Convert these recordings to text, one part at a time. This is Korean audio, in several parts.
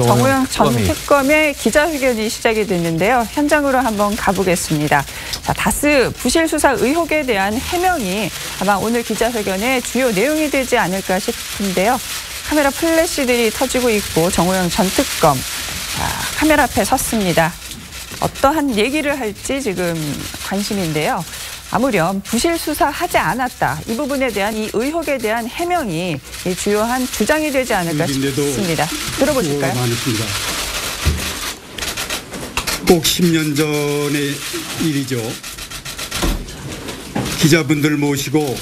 정호영 전 특검의 기자회견이 시작이 됐는데요. 현장으로 한번 가보겠습니다. 자, 다스 부실 수사 의혹에 대한 해명이 아마 오늘 기자회견의 주요 내용이 되지 않을까 싶은데요. 카메라 플래시들이 터지고 있고 정호영 전 특검 카메라 앞에 섰습니다. 어떠한 얘기를 할지 지금 관심인데요. 아무렴 부실 수사하지 않았다. 이 부분에 대한 이 의혹에 대한 해명이 이 주요한 주장이 되지 않을까 싶습니다. 들어보실까요? 많습니다. 꼭 10년 전의 일이죠. 기자분들 모시고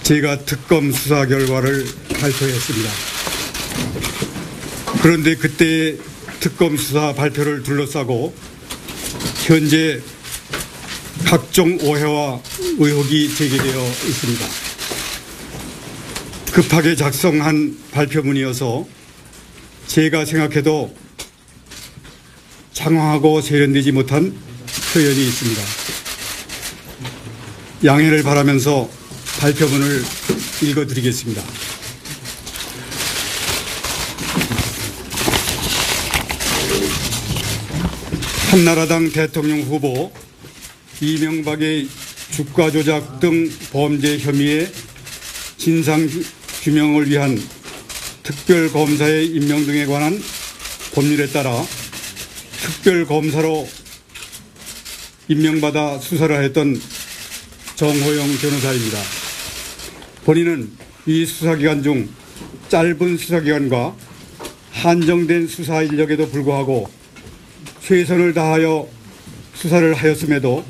제가 특검 수사 결과를 발표했습니다. 그런데 그때 특검 수사 발표를 둘러싸고 현재 각종 오해와 의혹이 제기되어 있습니다. 급하게 작성한 발표문이어서 제가 생각해도 장황하고 세련되지 못한 표현이 있습니다. 양해를 바라면서 발표문을 읽어드리겠습니다. 한나라당 대통령 후보 이명박의 주가 조작 등 범죄 혐의의 진상 규명을 위한 특별검사의 임명 등에 관한 법률에 따라 특별검사로 임명받아 수사를 했던 정호영 변호사입니다. 본인은 이 수사기간 중 짧은 수사기간과 한정된 수사 인력에도 불구하고 최선을 다하여 수사를 하였음에도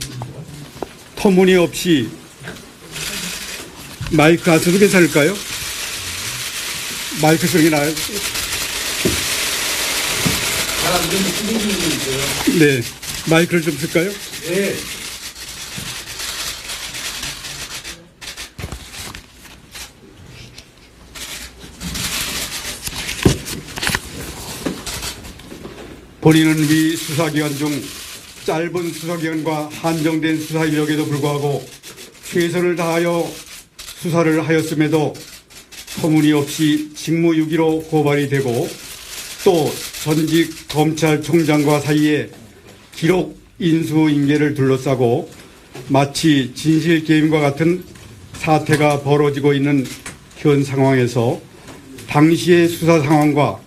터무니없이 마이크 안 써도 괜찮을까요? 마이크 쓰는 게 나아요? 네. 마이크를 좀 쓸까요? 네. 본인은 위 수사기간 중 짧은 수사기간과 한정된 수사 인력에도 불구하고 최선을 다하여 수사를 하였음에도 터무니없이 직무유기로 고발이 되고 또 전직 검찰총장과 사이에 기록 인수인계를 둘러싸고 마치 진실게임과 같은 사태가 벌어지고 있는 현 상황에서 당시의 수사 상황과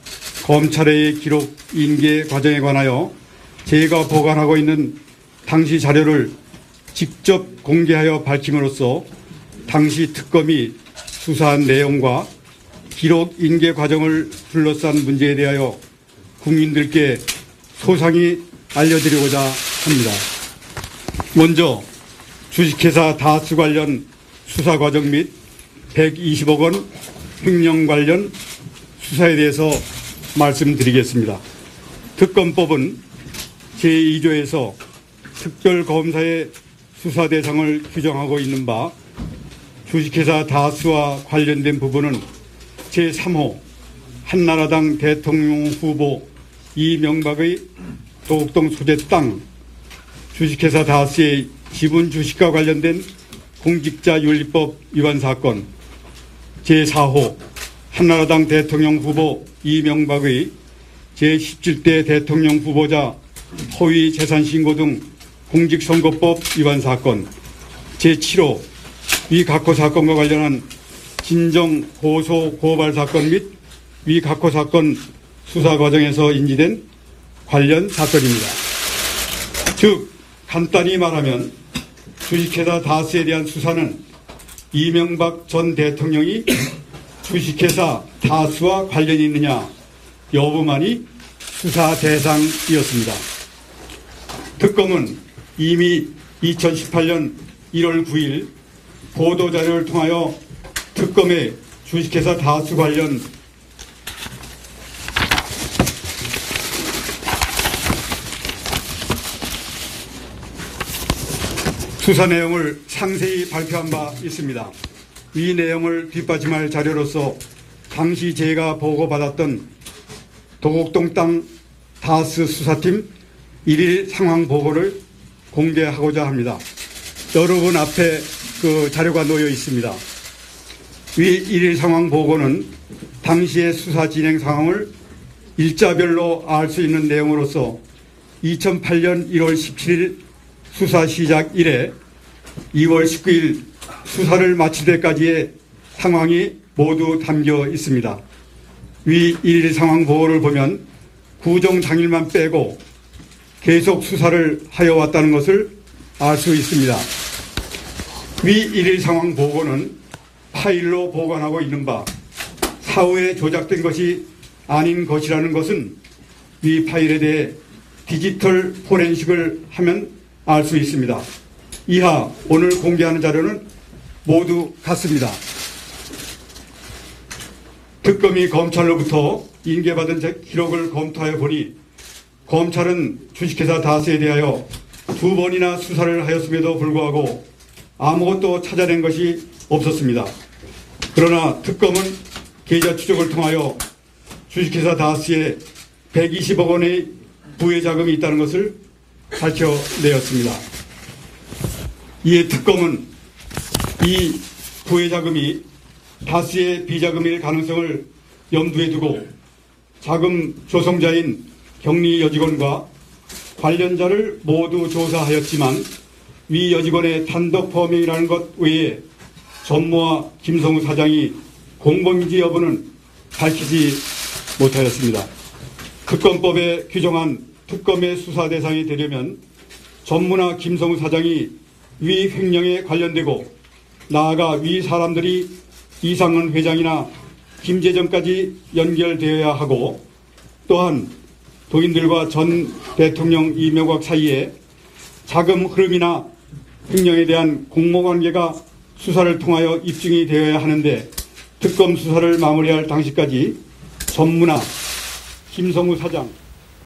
검찰의 기록 인계 과정에 관하여 제가 보관하고 있는 당시 자료를 직접 공개하여 밝힘으로써 당시 특검이 수사한 내용과 기록 인계 과정을 둘러싼 문제에 대하여 국민들께 소상히 알려드리고자 합니다. 먼저 주식회사 다스 관련 수사 과정 및 120억 원 횡령 관련 수사에 대해서 말씀드리겠습니다. 특검법은 제2조에서 특별검사의 수사 대상을 규정하고 있는 바 주식회사 다스와 관련된 부분은 제3호 한나라당 대통령 후보 이명박의 도곡동 소재 땅 주식회사 다스의 지분 주식과 관련된 공직자윤리법 위반 사건 제4호 한나라당 대통령 후보 이명박의 제17대 대통령 후보자 허위 재산 신고 등 공직선거법 위반 사건 제7호 위 각호 사건과 관련한 진정 고소 고발 사건 및 위 각호 사건 수사 과정에서 인지된 관련 사건입니다. 즉 간단히 말하면 주식회사 다스에 대한 수사는 이명박 전 대통령이 주식회사 다스와 관련이 있느냐 여부만이 수사 대상이었습니다. 특검은 이미 2018년 1월 9일 보도자료를 통하여 특검의 주식회사 다스 관련 수사 내용을 상세히 발표한 바 있습니다. 이 내용을 뒷받침할 자료로서 당시 제가 보고받았던 도곡동 땅 다스 수사팀 1일 상황 보고를 공개하고자 합니다. 여러분 앞에 그 자료가 놓여 있습니다. 위 1일 상황 보고는 당시의 수사 진행 상황을 일자별로 알 수 있는 내용으로서 2008년 1월 17일 수사 시작 이래 2월 19일 수사를 마칠 때까지의 상황이 모두 담겨 있습니다. 위 1일 상황 보고를 보면 구정 당일만 빼고 계속 수사를 하여 왔다는 것을 알 수 있습니다. 위 1일 상황 보고는 파일로 보관하고 있는 바 사후에 조작된 것이 아닌 것이라는 것은 위 파일에 대해 디지털 포렌식을 하면 알 수 있습니다. 이하 오늘 공개하는 자료는 모두 같습니다. 특검이 검찰로부터 인계받은 기록을 검토하여 보니 검찰은 주식회사 다스에 대하여 2번이나 수사를 하였음에도 불구하고 아무것도 찾아낸 것이 없었습니다. 그러나 특검은 계좌 추적을 통하여 주식회사 다스에 120억 원의 부의 자금이 있다는 것을 밝혀내었습니다. 이에 특검은 이 부의 자금이 다스의 비자금일 가능성을 염두에 두고 자금 조성자인 격리 여직원과 관련자를 모두 조사하였지만 위 여직원의 단독 범행이라는 것 외에 전무와 김성우 사장이 공범인지 여부는 밝히지 못하였습니다. 특검법에 규정한 특검의 수사 대상이 되려면 전무나 김성우 사장이 위 횡령에 관련되고 나아가 위 사람들이 이상은 회장이나 김재정까지 연결되어야 하고 또한 도인들과 전 대통령 이명박 사이에 자금 흐름이나 횡령에 대한 공모관계가 수사를 통하여 입증이 되어야 하는데 특검 수사를 마무리할 당시까지 전무나 김성우 사장